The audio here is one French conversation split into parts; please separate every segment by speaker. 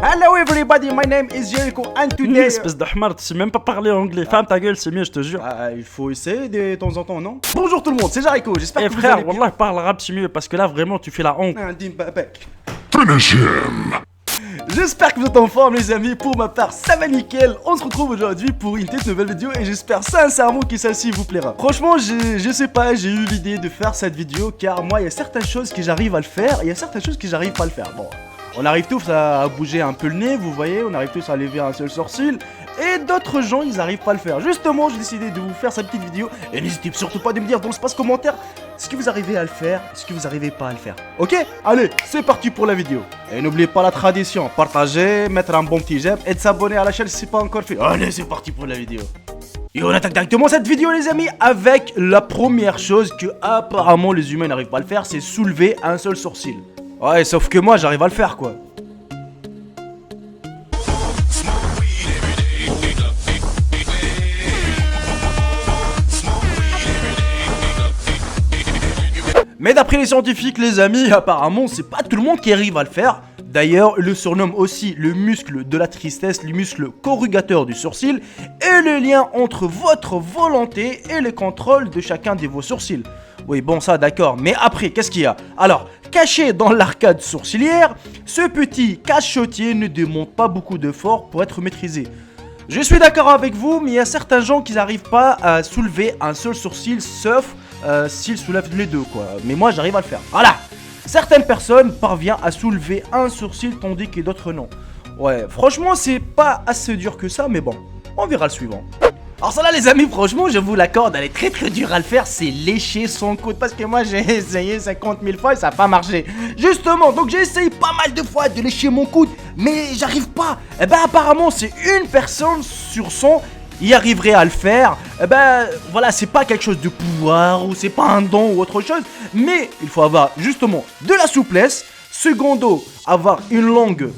Speaker 1: Hello everybody, my name is Jericho and today...
Speaker 2: Espèce de hamar, tu sais même pas parler anglais. Ferme ta gueule, c'est mieux, je te jure.
Speaker 1: il faut essayer de temps en temps, non? Bonjour tout le monde, c'est Jericho, j'espère que vous
Speaker 2: frère,
Speaker 1: allez bien.
Speaker 2: wallah, parle arabe, c'est mieux, parce que là, vraiment, tu fais la honte.
Speaker 3: Finish him!
Speaker 1: J'espère que vous êtes en forme les amis, pour ma part ça va nickel. On se retrouve aujourd'hui pour une toute nouvelle vidéo et j'espère sincèrement que celle-ci vous plaira. Franchement je sais pas, j'ai eu l'idée de faire cette vidéo car moi il y a certaines choses que j'arrive à le faire et il y a certaines choses que j'arrive pas à le faire. Bon, on arrive tous à bouger un peu le nez, vous voyez, on arrive tous à lever un seul sourcil. Et d'autres gens ils arrivent pas à le faire. Justement j'ai décidé de vous faire cette petite vidéo. Et n'hésitez surtout pas de me dire dans l'espace commentaire est-ce que vous arrivez à le faire, est-ce que vous arrivez pas à le faire. Ok, allez, c'est parti pour la vidéo. Et n'oubliez pas la tradition, partager, mettre un bon petit j'aime et de s'abonner à la chaîne si c'est pas encore fait. Allez, c'est parti pour la vidéo. Et on attaque directement cette vidéo les amis avec la première chose que apparemment les humains n'arrivent pas à le faire, c'est soulever un seul sourcil. Ouais, sauf que moi j'arrive à le faire quoi. Mais d'après les scientifiques, les amis, apparemment, c'est pas tout le monde qui arrive à le faire. D'ailleurs, le surnomme aussi le muscle de la tristesse, le muscle corrugateur du sourcil, et le lien entre votre volonté et le contrôle de chacun de vos sourcils. Oui, bon, ça, d'accord. Mais après, qu'est-ce qu'il y a? Alors, caché dans l'arcade sourcilière, ce petit cachotier ne demande pas beaucoup d'efforts pour être maîtrisé. Je suis d'accord avec vous, mais il y a certains gens qui n'arrivent pas à soulever un seul sourcil, sauf s'ils soulèvent les deux, quoi. Mais moi, j'arrive à le faire. Voilà. Certaines personnes parviennent à soulever un sourcil, tandis que d'autres non. Ouais, franchement, c'est pas assez dur que ça, mais bon, on verra le suivant. Alors ça là les amis, franchement je vous l'accorde, elle est très dure à le faire, c'est lécher son coude. Parce que moi j'ai essayé 50 000 fois et ça n'a pas marché. Justement, donc j'ai essayé pas mal de fois de lécher mon coude, mais j'arrive pas. Et ben apparemment c'est une personne sur 100 y arriverait à le faire. Et ben voilà, c'est pas quelque chose de pouvoir ou c'est pas un don ou autre chose. Mais il faut avoir justement de la souplesse. Secondo, avoir une langue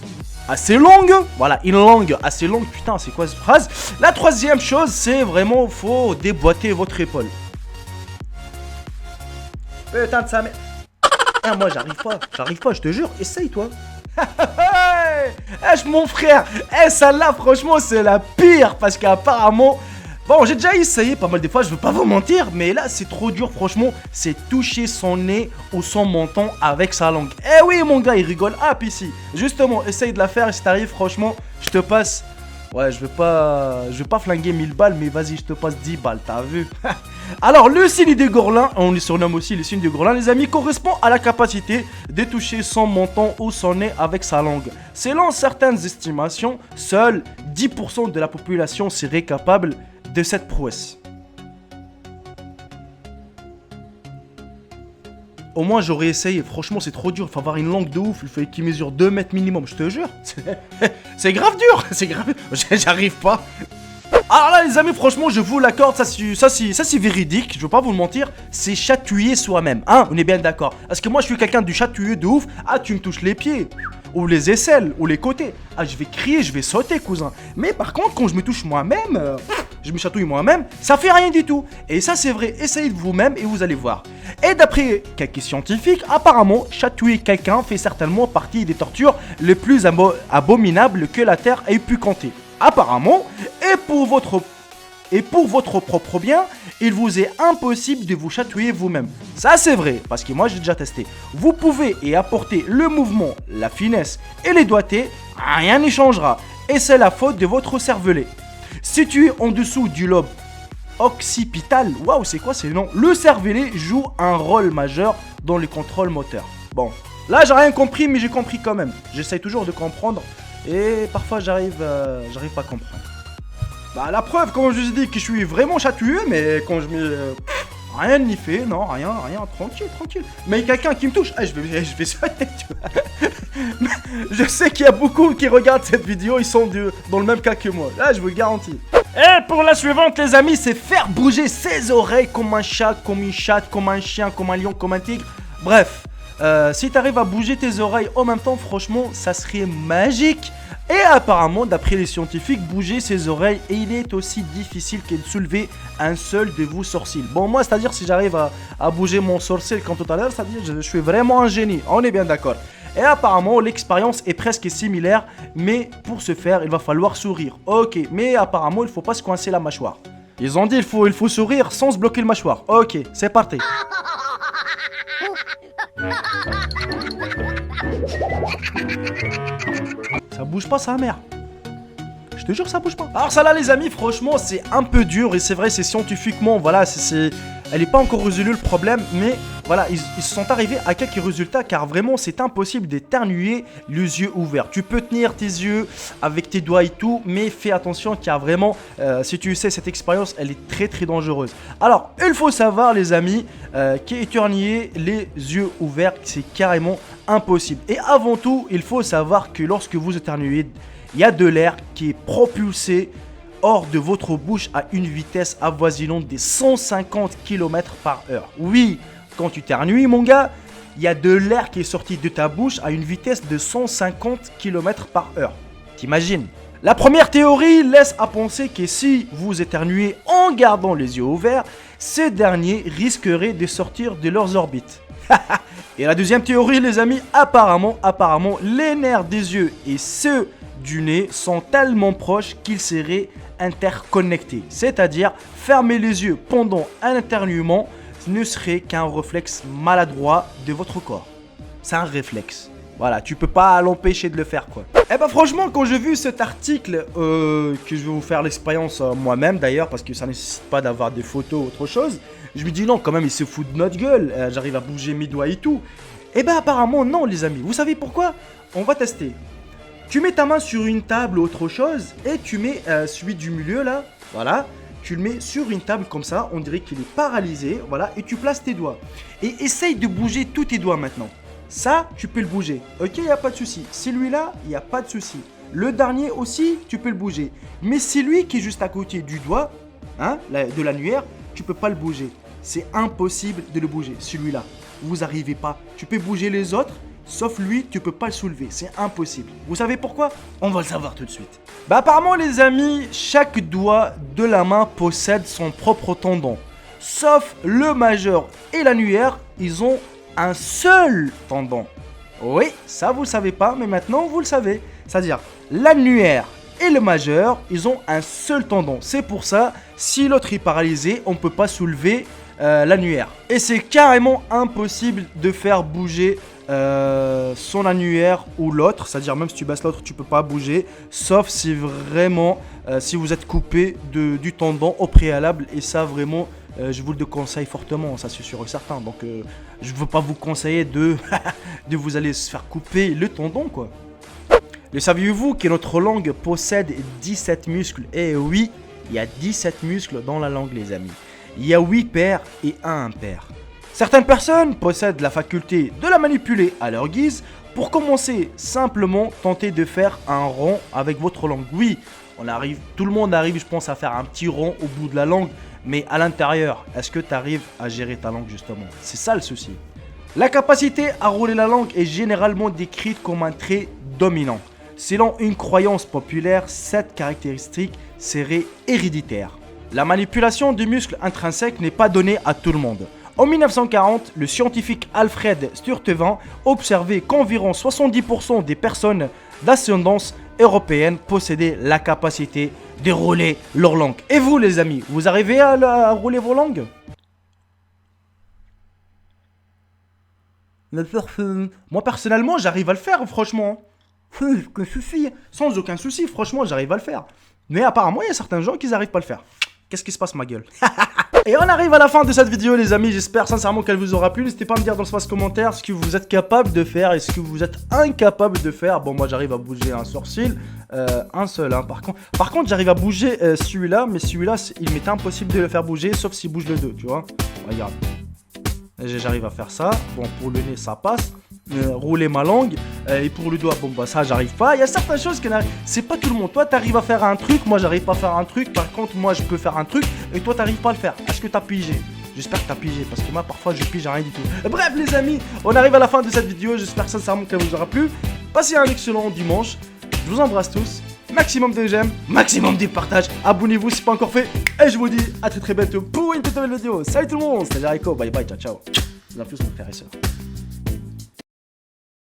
Speaker 1: assez longue, voilà, une langue assez longue, putain c'est quoi cette phrase? La troisième chose c'est vraiment faut déboîter votre épaule. Putain de sa mère. Ah, moi j'arrive pas, je te jure, essaye toi. Mon frère, celle-là franchement c'est la pire parce qu'apparemment... Bon, j'ai déjà essayé pas mal de fois, je veux pas vous mentir, mais là c'est trop dur, franchement, c'est toucher son nez ou son menton avec sa langue. Eh oui, mon gars, il rigole. Ah, puis si, justement, essaye de la faire et si t'arrives, franchement, je te passe. Ouais, je vais pas flinguer 1000 balles, mais vas-y, je te passe 10 balles, t'as vu? Alors, le signe de Gorlin, on les surnomme aussi le signe de Gorlin, les amis, correspond à la capacité de toucher son menton ou son nez avec sa langue. Selon certaines estimations, seuls 10% de la population serait capable de cette prouesse. Au moins j'aurais essayé, franchement c'est trop dur, il faut avoir une langue de ouf, il faut qu'il mesure 2 mètres minimum, je te jure. C'est grave dur, c'est grave, j'arrive pas. Alors là les amis, franchement je vous l'accorde, ça c'est véridique, je veux pas vous le mentir, c'est chatouiller soi-même, hein, on est bien d'accord. Parce que moi je suis quelqu'un du chatouilleux de ouf, ah tu me touches les pieds, ou les aisselles, ou les côtés, ah je vais crier, je vais sauter cousin. Mais par contre quand je me touche moi-même, je me chatouille moi-même, ça fait rien du tout. Et ça c'est vrai, essayez de vous-même et vous allez voir. Et d'après quelques scientifiques, apparemment, chatouiller quelqu'un fait certainement partie des tortures les plus abominables que la Terre ait pu compter. Apparemment, et pour votre propre bien, il vous est impossible de vous chatouiller vous-même. Ça c'est vrai, parce que moi j'ai déjà testé. Vous pouvez y apporter le mouvement, la finesse et les doigtés, rien n'y changera. Et c'est la faute de votre cervelet. Situé en dessous du lobe occipital, waouh c'est quoi ces noms? Le cervelet joue un rôle majeur dans le contrôle moteur. Bon, là j'ai rien compris mais j'ai compris quand même. J'essaye toujours de comprendre et parfois j'arrive pas à comprendre. Bah la preuve, comme je vous ai dit que je suis vraiment chatouilleux, mais quand je me... rien n'y fait, non, rien, tranquille. Mais quelqu'un qui me touche, je vais sauter, tu vois. Je sais qu'il y a beaucoup qui regardent cette vidéo, ils sont dans le même cas que moi. Là, je vous le garantis. Et pour la suivante, les amis, c'est faire bouger ses oreilles comme un chat, comme une chatte, comme un chien, comme un lion, comme un tigre. Bref, si tu arrives à bouger tes oreilles en même temps, franchement, ça serait magique. Et apparemment, d'après les scientifiques, bouger ses oreilles, et il est aussi difficile que de soulever un seul de vos sourcils. Bon, moi, c'est-à-dire si j'arrive à bouger mon sourcil comme tout à l'heure, c'est-à-dire je suis vraiment un génie, on est bien d'accord. Et apparemment, l'expérience est presque similaire, mais pour ce faire, il va falloir sourire. Ok, mais apparemment, il faut pas se coincer la mâchoire. Ils ont dit il faut sourire sans se bloquer le mâchoire. Ok, c'est parti. Ça bouge pas, sa mère. Je te jure, ça bouge pas. Alors ça là, les amis, franchement, c'est un peu dur. Et c'est vrai, c'est scientifiquement, voilà, elle n'est pas encore résolue le problème. Mais voilà, ils sont arrivés à quelques résultats. Car vraiment, c'est impossible d'éternuer les yeux ouverts. Tu peux tenir tes yeux avec tes doigts et tout. Mais fais attention car vraiment, si tu sais, cette expérience, elle est très très dangereuse. Alors, il faut savoir, les amis, qu'éternuer les yeux ouverts, c'est carrément impossible. Et avant tout, il faut savoir que lorsque vous éternuez, il y a de l'air qui est propulsé hors de votre bouche à une vitesse avoisinante des 150 km/h. Oui, quand tu éternues, mon gars, il y a de l'air qui est sorti de ta bouche à une vitesse de 150 km/h. T'imagines? La première théorie laisse à penser que si vous éternuez en gardant les yeux ouverts, ces derniers risqueraient de sortir de leurs orbites. Et la deuxième théorie, les amis, apparemment, les nerfs des yeux et ceux du nez sont tellement proches qu'ils seraient interconnectés. C'est-à-dire, fermer les yeux pendant un éternuement ne serait qu'un réflexe maladroit de votre corps. C'est un réflexe. Voilà, tu peux pas l'empêcher de le faire, quoi. Et bah franchement, quand j'ai vu cet article, que je vais vous faire l'expérience moi-même d'ailleurs, parce que ça nécessite pas d'avoir des photos ou autre chose, je me dis non, quand même, il se fout de notre gueule, j'arrive à bouger mes doigts et tout. Et bah apparemment non, les amis. Vous savez pourquoi? On va tester. Tu mets ta main sur une table ou autre chose, et tu mets celui du milieu là, voilà. Tu le mets sur une table comme ça, on dirait qu'il est paralysé, voilà, et tu places tes doigts. Et essaye de bouger tous tes doigts maintenant. Ça, tu peux le bouger. Ok, il n'y a pas de souci. Celui-là, il n'y a pas de souci. Le dernier aussi, tu peux le bouger. Mais celui qui est juste à côté du doigt, hein, de l'annulaire, tu peux pas le bouger. C'est impossible de le bouger, celui-là. Vous n'arrivez pas. Tu peux bouger les autres, sauf lui, tu peux pas le soulever. C'est impossible. Vous savez pourquoi? On va le savoir tout de suite. Bah apparemment, les amis, chaque doigt de la main possède son propre tendon. Sauf le majeur et l'annulaire, ils ont un seul tendon. Oui, ça vous le savez pas, mais maintenant vous le savez. C'est-à-dire l'annulaire et le majeur, ils ont un seul tendon. C'est pour ça, si l'autre est paralysé, on ne peut pas soulever l'annulaire. Et c'est carrément impossible de faire bouger son annulaire ou l'autre. C'est-à-dire même si tu baisses l'autre, tu peux pas bouger. Sauf si vraiment, si vous êtes coupé du tendon au préalable. Et ça vraiment... je vous le déconseille fortement, ça c'est sûr et certain. Donc je ne veux pas vous conseiller de vous aller se faire couper le tendon, quoi. Le saviez-vous que notre langue possède 17 muscles? Et oui, il y a 17 muscles dans la langue, les amis. Il y a 8 paires et 1 impair. Certaines personnes possèdent la faculté de la manipuler à leur guise. Pour commencer, simplement tentez de faire un rond avec votre langue. Oui, tout le monde arrive, je pense, à faire un petit rond au bout de la langue. Mais à l'intérieur, est-ce que tu arrives à gérer ta langue justement? C'est ça le souci. La capacité à rouler la langue est généralement décrite comme un trait dominant. Selon une croyance populaire, cette caractéristique serait héréditaire. La manipulation du muscle intrinsèque n'est pas donnée à tout le monde. En 1940, le scientifique Alfred Sturtevant observait qu'environ 70% des personnes d'ascendance européenne possédaient la capacité de rouler leur langue. Et vous, les amis, vous arrivez à rouler vos langues? Moi, personnellement, j'arrive à le faire, franchement. Aucun souci. Sans aucun souci, franchement, j'arrive à le faire. Mais apparemment, il y a certains gens qui n'arrivent pas à le faire. Qu'est-ce qui se passe, ma gueule? Et on arrive à la fin de cette vidéo, les amis. J'espère sincèrement qu'elle vous aura plu. N'hésitez pas à me dire dans l'espace commentaire ce que vous êtes capable de faire et ce que vous êtes incapable de faire. Bon, moi, j'arrive à bouger un sourcil. Un seul, hein. Par contre, j'arrive à bouger celui-là. Mais celui-là, il m'est impossible de le faire bouger, sauf s'il bouge le 2, tu vois. Regarde. J'arrive à faire ça. Bon, pour le nez, ça passe. Rouler ma langue. Et pour le doigt, bon, bah ça, j'arrive pas. Il y a certaines choses qui n'arrivent. C'est pas tout le monde. Toi, t'arrives à faire un truc. Moi, j'arrive pas à faire un truc. Par contre, moi, je peux faire un truc. Et toi, t'arrives pas à le faire. Est-ce que t'as pigé? J'espère que t'as pigé. Parce que moi, parfois, je pige rien du tout. Bref, les amis, on arrive à la fin de cette vidéo. J'espère sincèrement qu'elle vous aura plu. Passez un excellent dimanche. Je vous embrasse tous. Maximum de j'aime, maximum de partage. Abonnez-vous si c'est pas encore fait. Et je vous dis à très bientôt pour une toute nouvelle vidéo. Salut tout le monde, c'était Jericho. Bye bye, ciao ciao. Je vous en plus mon frère et soeur.